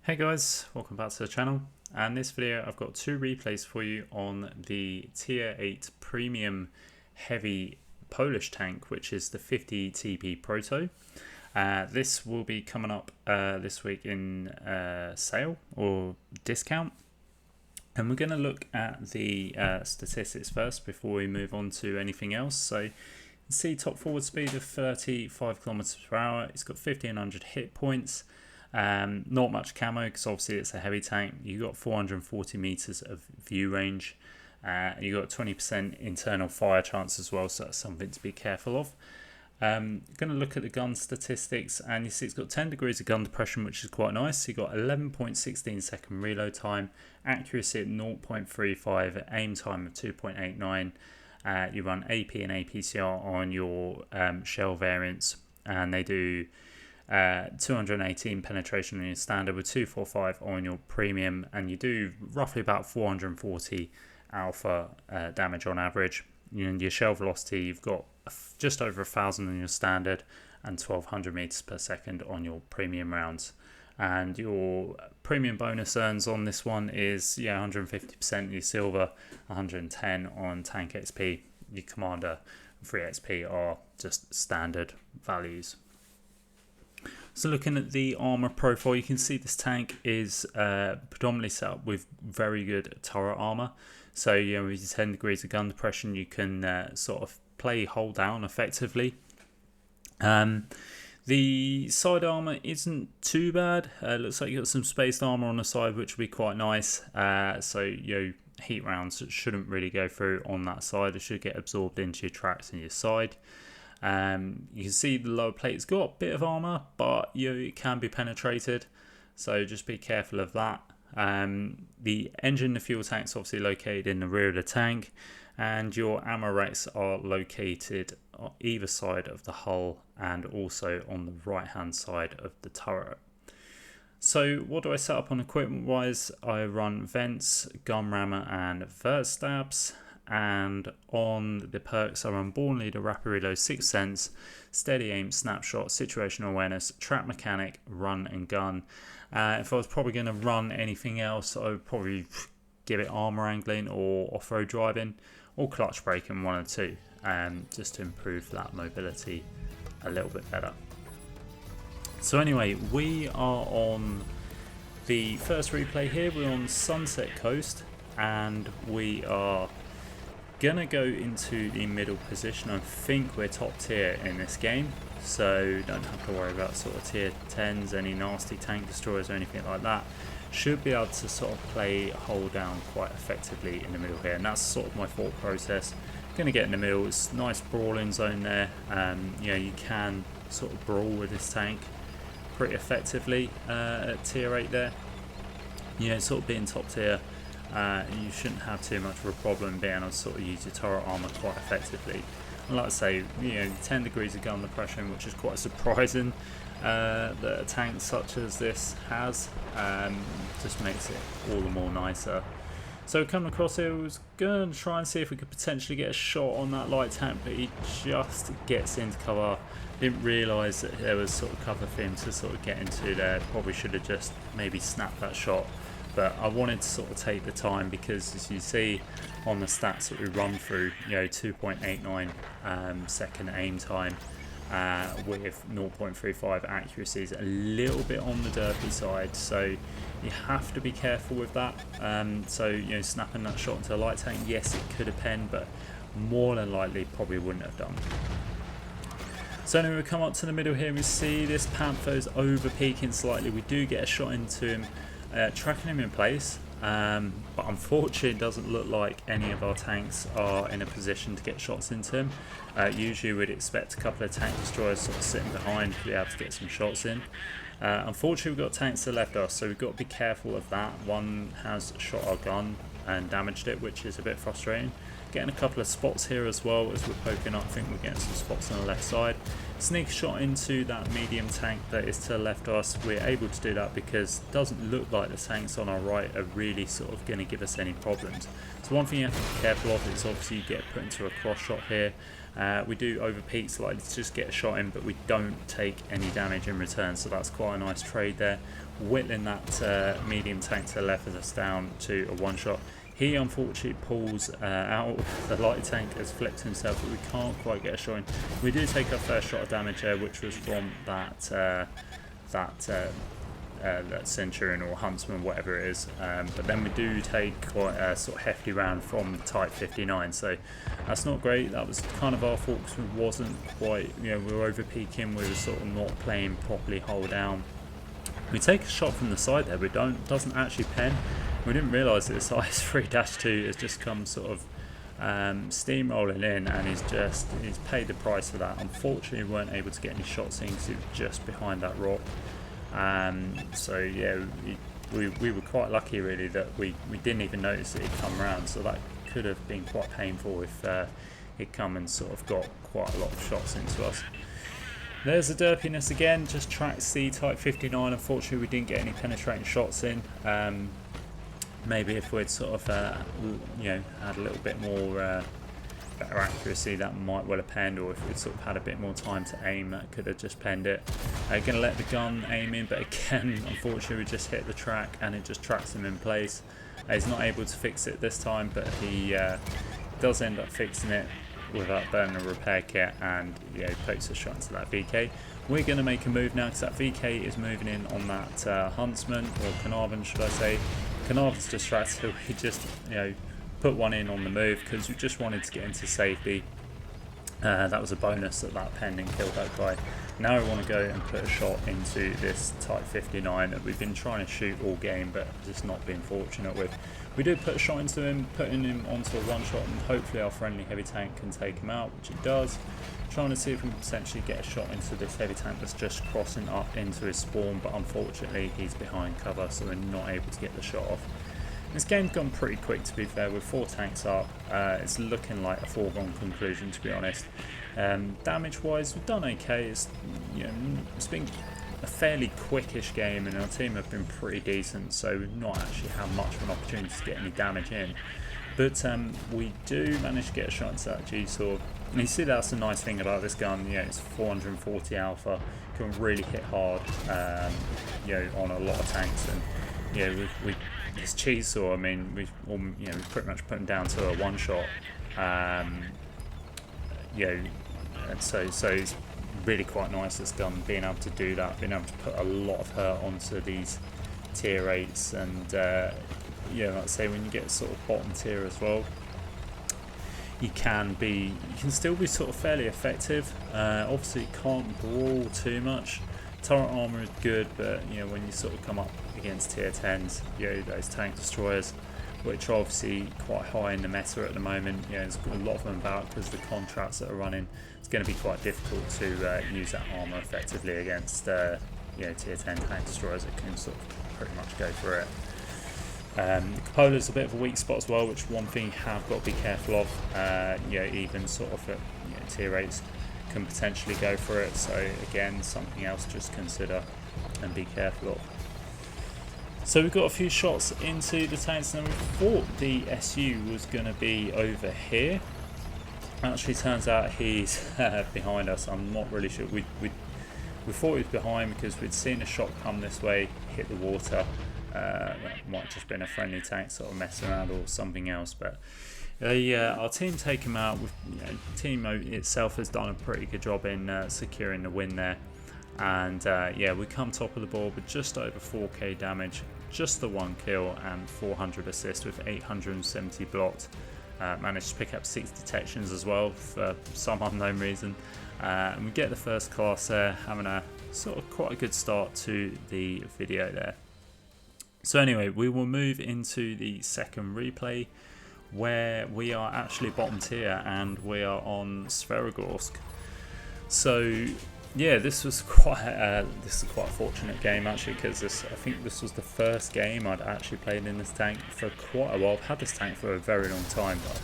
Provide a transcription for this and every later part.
Hey guys, welcome back to the channel. And in this video I've got two replays for you on the tier 8 premium heavy Polish tank, which is the 50 TP Proto. This will be coming up this week in sale or discount. And we're going to look at the statistics first before we move on to anything else. So you can see top forward speed of 35 kilometers per hour. It's got 1500 hit points. Not much camo because obviously it's a heavy tank. You got 440 meters of view range. You got 20% internal fire chance as well, so that's something to be careful of. Going to look at the gun statistics, and you see it's got 10 degrees of gun depression, which is quite nice. You got 11.16 second reload time, accuracy at 0.35, aim time of 2.89. You run AP and APCR on your shell variants, and they do 218 penetration on your standard with 245 on your premium, and you do roughly about 440 alpha damage on average. And your shell velocity, you've got just over 1,000 on your standard and 1200 meters per second on your premium rounds. And your premium bonus earns on this one is 150% your silver, 110 on tank XP. Your commander and free XP are just standard values. So looking at the armor profile, you can see this tank is predominantly set up with very good turret armor. So with your 10 degrees of gun depression, you can sort of play hold down effectively. The side armor isn't too bad. Looks like you got some spaced armor on the side, which will be quite nice. So heat rounds shouldn't really go through on that side. It should get absorbed into your tracks and your side. You can see the lower plate's got a bit of armor, but it can be penetrated, so just be careful of that. The engine and the fuel tank's obviously located in the rear of the tank, and your ammo racks are located on either side of the hull and also on the right hand side of the turret. So what do I set up on equipment wise? I run vents, gun rammer and vert stabs. And on the perks I run Born Leader, Rapid Reload, 6th Sense, Steady Aim, Snapshot, Situational Awareness, Trap Mechanic, Run and Gun. If I was probably going to run anything else, I would probably give it Armor Angling or Off-Road Driving or Clutch Braking, one or two, just to improve that mobility a little bit better. So anyway, we are on the first replay here. We're on Sunset Coast and we are gonna go into the middle position. I think we're top tier in this game, so don't have to worry about sort of tier 10s, any nasty tank destroyers or anything like that. Should be able to sort of play hold down quite effectively in the middle here, and that's sort of my thought process. Gonna get in the middle. It's a nice brawling zone there. You can sort of brawl with this tank pretty effectively at tier 8 there. Sort of being top tier, you shouldn't have too much of a problem being able to sort of use your turret armor quite effectively. And like I say, 10 degrees of gun depression, which is quite surprising that a tank such as this has, just makes it all the more nicer. So coming across here, we was going to try and see if we could potentially get a shot on that light tank, but he just gets into cover. Didn't realise that there was sort of cover for him to sort of get into there. Probably should have just maybe snapped that shot. But I wanted to sort of take the time because, as you see on the stats that we run through, 2.89 second aim time with 0.35 accuracy is a little bit on the derpy side, so you have to be careful with that. Snapping that shot into a light tank, yes, it could have penned, but more than likely probably wouldn't have done. So anyway, we come up to the middle here and we see this Panther's over peaking slightly. We do get a shot into him, tracking him in place, but unfortunately it doesn't look like any of our tanks are in a position to get shots into him. Usually we'd expect a couple of tank destroyers sort of sitting behind to be able to get some shots in. Unfortunately we've got tanks to the left of us, so we've got to be careful of that. One has shot our gun and damaged it, which is a bit frustrating. Getting a couple of spots here as well as we're poking up. I think we're getting some spots on the left side. Sneak shot into that medium tank that is to the left of us. We're able to do that because it doesn't look like the tanks on our right are really sort of going to give us any problems. So one thing you have to be careful of is obviously you get put into a cross shot here. We do over peak slightly to just get a shot in, but we don't take any damage in return, so that's quite a nice trade there. whittling that medium tank to the left of us down to a one-shot. He unfortunately pulls out the light tank, has flipped himself, but we can't quite get a shot in. We do take our first shot of damage there, which was from that Centurion or Huntsman, whatever it is, but then we do take quite a sort of hefty round from Type 59, so that's not great. That was kind of our fault because we wasn't quite, we were over peaking, we were sort of not playing properly hull down. We take a shot from the side there, but doesn't actually pen. We didn't realise that this IS-3-2 has just come sort of steamrolling in, and he's paid the price for that. Unfortunately, we weren't able to get any shots in because he was just behind that rock. So yeah, we were quite lucky really that we didn't even notice that he'd come around, so that could have been quite painful if he'd come and sort of got quite a lot of shots into us. There's the derpiness again, just tracks the Type 59. Unfortunately, we didn't get any penetrating shots in. Maybe if we'd sort of had a little bit more better accuracy, that might well have penned, or if we'd sort of had a bit more time to aim, that could have just penned it. Going to let the gun aim in, but again, unfortunately, we just hit the track and it just tracks him in place. He's not able to fix it this time, but he does end up fixing it without burning a repair kit, and pokes a shot into that VK. We're going to make a move now because that VK is moving in on that Huntsman, or Carnarvon should I say. Carnarvon's distracted, so we just put one in on the move because we just wanted to get into safety. That was a bonus that penned and killed that guy. Now we want to go and put a shot into this Type 59 that we've been trying to shoot all game, but just not been fortunate with. We did put a shot into him, putting him onto a one shot, and hopefully our friendly heavy tank can take him out, which it does. Trying to see if we can potentially get a shot into this heavy tank that's just crossing up into his spawn, but unfortunately he's behind cover, so we're not able to get the shot off. This game's gone pretty quick, to be fair, with 4 tanks up. It's looking like a foregone conclusion, to be honest. Damage wise, we've done okay. It's been a fairly quickish game, and our team have been pretty decent, so we've not actually had much of an opportunity to get any damage in. But we do manage to get a shot into that G-Saw. And you see, that's the nice thing about this gun. It's 440 alpha, can really hit hard, on a lot of tanks. And this cheese saw, I mean, we've pretty much put him down to a one shot. And so it's really quite nice, this gun, being able to do that, being able to put a lot of hurt onto these tier 8s, and like I say, when you get sort of bottom tier as well, you can still be sort of fairly effective. Obviously it can't brawl too much. Turret armour is good, but when you sort of come up against tier 10s, those tank destroyers, which are obviously quite high in the meta at the moment, there's a lot of them about because the contracts that are running, it's going to be quite difficult to use that armour effectively against tier 10 tank destroyers that can sort of pretty much go for it. The Cupola's a bit of a weak spot as well, which one thing you have got to be careful of. Even sort of at tier 8s can potentially go for it, so again, something else just consider and be careful of. So we've got a few shots into the tanks, and we thought the SU was going to be over here. Actually turns out he's behind us. I'm not really sure. We thought he was behind because we'd seen a shot come this way, hit the water. That might have just been a friendly tank sort of messing around or something else, but our team take him out. The team itself has done a pretty good job in securing the win there, and we come top of the board with just over 4k damage, just the 1 kill and 400 assists with 870 blocked. Managed to pick up 6 detections as well for some unknown reason, and we get the first class there, having a sort of quite a good start to the video there. So anyway, we will move into the second replay, where we are actually bottom tier and we are on Sverogorsk. So yeah, this was quite a fortunate game actually, because I think this was the first game I'd actually played in this tank for quite a while. I've had this tank for a very long time, but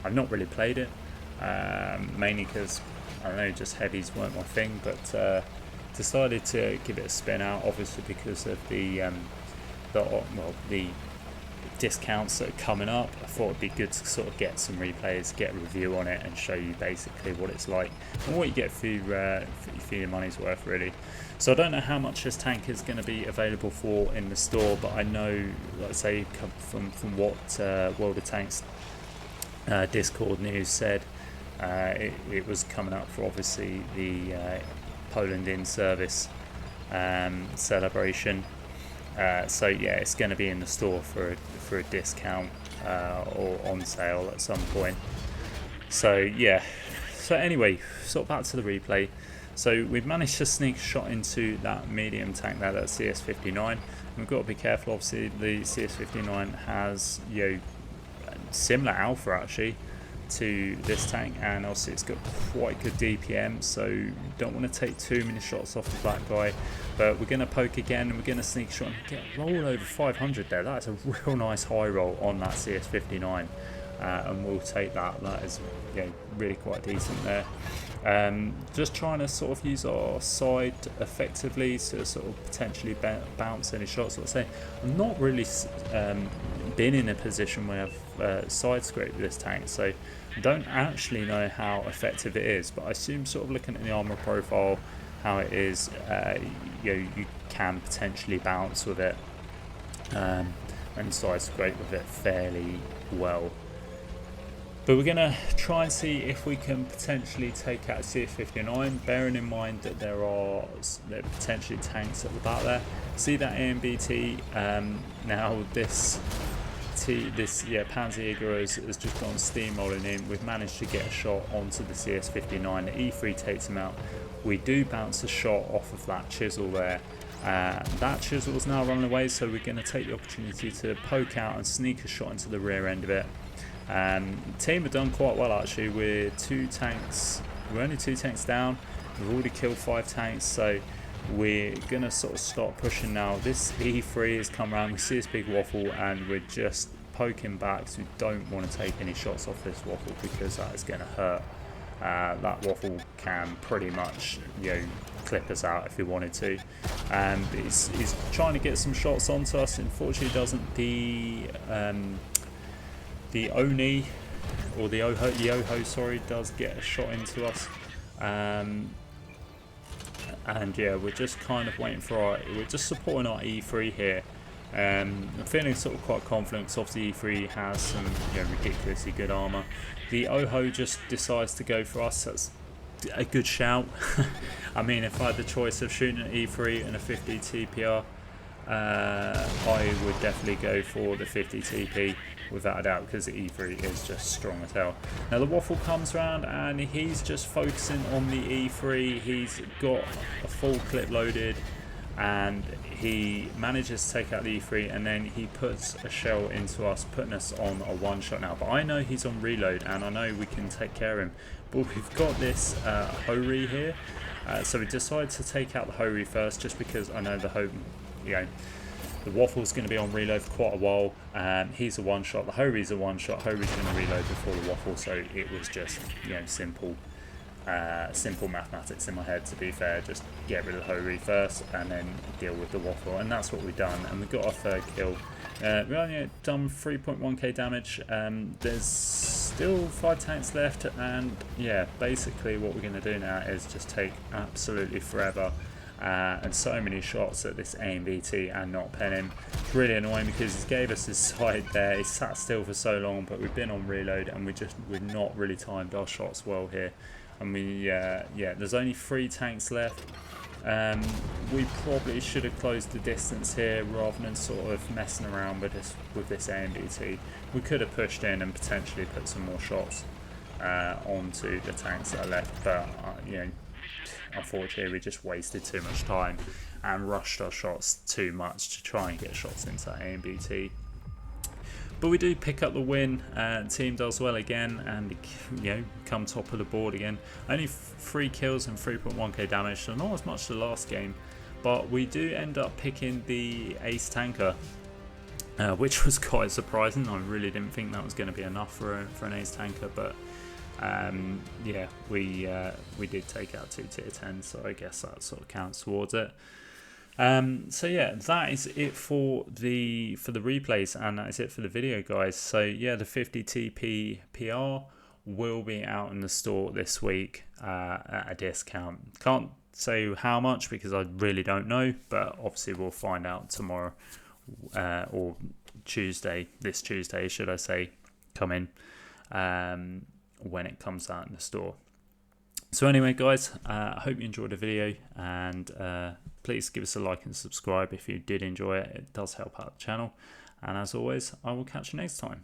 I've not really played it, mainly because I don't know, just heavies weren't my thing, but decided to give it a spin out, obviously because of the discounts that are coming up, I thought it'd be good to sort of get some replays, get a review on it, and show you basically what it's like and what you get for your money's worth, really. So I don't know how much this tank is going to be available for in the store, but I know, let's say, from what World of Tanks Discord news said, it was coming up for obviously the Poland in service celebration. So yeah, it's going to be in the store for a discount or on sale at some point. So yeah. So anyway, sort of back to the replay. So we've managed to sneak a shot into that medium tank there, that CS59. We've got to be careful. Obviously, the CS59 has, you know, similar alpha actually to this tank, and also it's got quite good DPM, so you don't want to take too many shots off the black guy. But we're going to poke again, and we're going to sneak a shot and get a roll over 500 there. That's a real nice high roll on that CS59, and we'll take that. That is, you know, really quite decent there. Just trying to sort of use our side effectively to sort of potentially bounce any shots. Let's say I'm not really been in a position where I've side scraped this tank, so I don't actually know how effective it is, but I assume sort of looking at the armor profile, how it is, you know, you can potentially bounce with it and side scrape with it fairly well. But we're going to try and see if we can potentially take out CS59, bearing in mind that there are potentially tanks at the back there. See that AMBT, now this Panzerjäger has just gone steamrolling in. We've managed to get a shot onto the CS59. The E3 takes him out. We do bounce a shot off of that chisel there. That chisel is now running away, so we're going to take the opportunity to poke out and sneak a shot into the rear end of it. The team have done quite well actually. We're only 2 tanks down. We've already killed 5 tanks, so we're gonna sort of start pushing now. This E3 has come around. We see this big waffle, and we're just poking back. So we don't want to take any shots off this waffle because that is going to hurt. That waffle can pretty much, you know, clip us out if he wanted to. And he's trying to get some shots onto us. Unfortunately, doesn't. The Oni, or the Yoho, sorry, does get a shot into us, and yeah, we're just kind of waiting for we're just supporting our E3 here. I'm feeling sort of quite confident because obviously E3 has some, you know, ridiculously good armour. The Oho just decides to go for us. That's a good shout. I mean, if I had the choice of shooting an E3 and a 50 TPR, I would definitely go for the 50 TP without a doubt, because the E3 is just strong as hell. Now the waffle comes around and he's just focusing on the E3. He's got a full clip loaded and he manages to take out the E3, and then he puts a shell into us, putting us on a one shot now. But I know he's on reload and I know we can take care of him, but we've got this Hori here, so we decided to take out the Hori first, just because I know the the waffle's going to be on reload for quite a while. He's a one shot, the Hori's a one shot. Hori's going to reload before the waffle, so it was just, you know, simple mathematics in my head, to be fair. Just get rid of the Hori first and then deal with the waffle, and that's what we've done, and we got our third kill. We only done 3.1k damage. There's still 5 tanks left, and yeah, basically what we're going to do now is just take absolutely forever and so many shots at this AMBT and not pen him. It's really annoying because he gave us his side there. He sat still for so long, but we've been on reload and we're not really timed our shots well here. And yeah, there's only 3 tanks left. We probably should have closed the distance here rather than sort of messing around with this AMBT. We could have pushed in and potentially put some more shots onto the tanks that are left, but you know, unfortunately we just wasted too much time and rushed our shots too much to try and get shots into that AMBT. But we do pick up the win. Team does well again, and you know, come top of the board again. Only 3 kills and 3.1k damage, so not as much as the last game. But we do end up picking the ace tanker, which was quite surprising. I really didn't think that was going to be enough for an ace tanker, but yeah, we did take out 2 tier 10s, so I guess that sort of counts towards it. So yeah, that is it for the replays, and that is it for the video, guys. So yeah, the 50TP PR will be out in the store this week at a discount. Can't say how much because I really don't know, but obviously we'll find out tomorrow or this Tuesday should I say, come in when it comes out in the store. So anyway, guys, I hope you enjoyed the video, and please give us a like and subscribe if you did enjoy it. It does help out the channel, and as always, I will catch you next time.